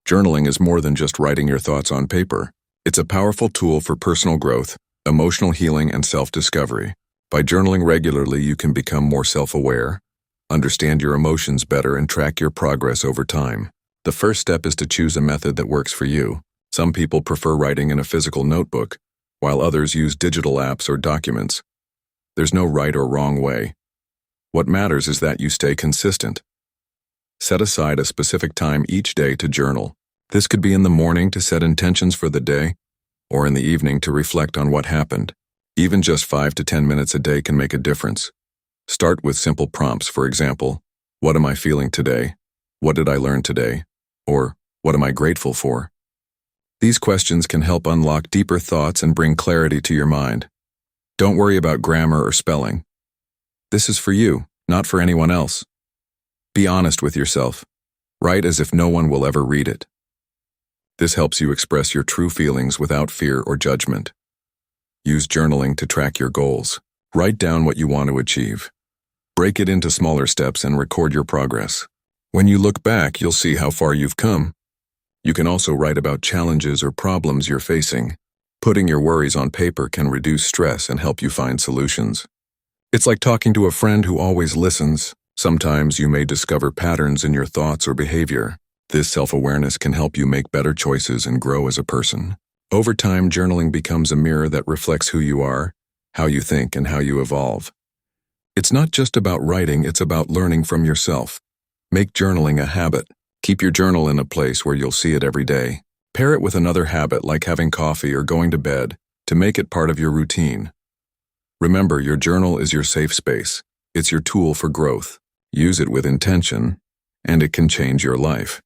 Journaling is more than just writing your thoughts on paper. It's a powerful tool for personal growth, emotional healing, and self-discovery. By journaling regularly, you can become more self-aware, understand your emotions better, and track your progress over time. The first step is to choose a method that works for you. Some people prefer writing in a physical notebook, while others use digital apps or documents. There's no right or wrong way. What matters is that you stay consistent. Set aside a specific time each day to journal. This could be in the morning to set intentions for the day, or in the evening to reflect on what happened. Even just 5 to 10 minutes a day can make a difference. Start with simple prompts, for example, what am I feeling today? What did I learn today? Or, what am I grateful for? These questions can help unlock deeper thoughts and bring clarity to your mind. Don't worry about grammar or spelling. This is for you, not for anyone else. Be honest with yourself. Write as if no one will ever read it. This helps you express your true feelings without fear or judgment. Use journaling to track your goals. Write down what you want to achieve. Break it into smaller steps and record your progress. When you look back, you'll see how far you've come. You can also write about challenges or problems you're facing. Putting your worries on paper can reduce stress and help you find solutions. It's like talking to a friend who always listens. Sometimes you may discover patterns in your thoughts or behavior. This self-awareness can help you make better choices and grow as a person. Over time, journaling becomes a mirror that reflects who you are, how you think, and how you evolve. It's not just about writing, it's about learning from yourself. Make journaling a habit. Keep your journal in a place where you'll see it every day. Pair it with another habit like having coffee or going to bed to make it part of your routine. Remember, your journal is your safe space. It's your tool for growth. Use it with intention, and it can change your life.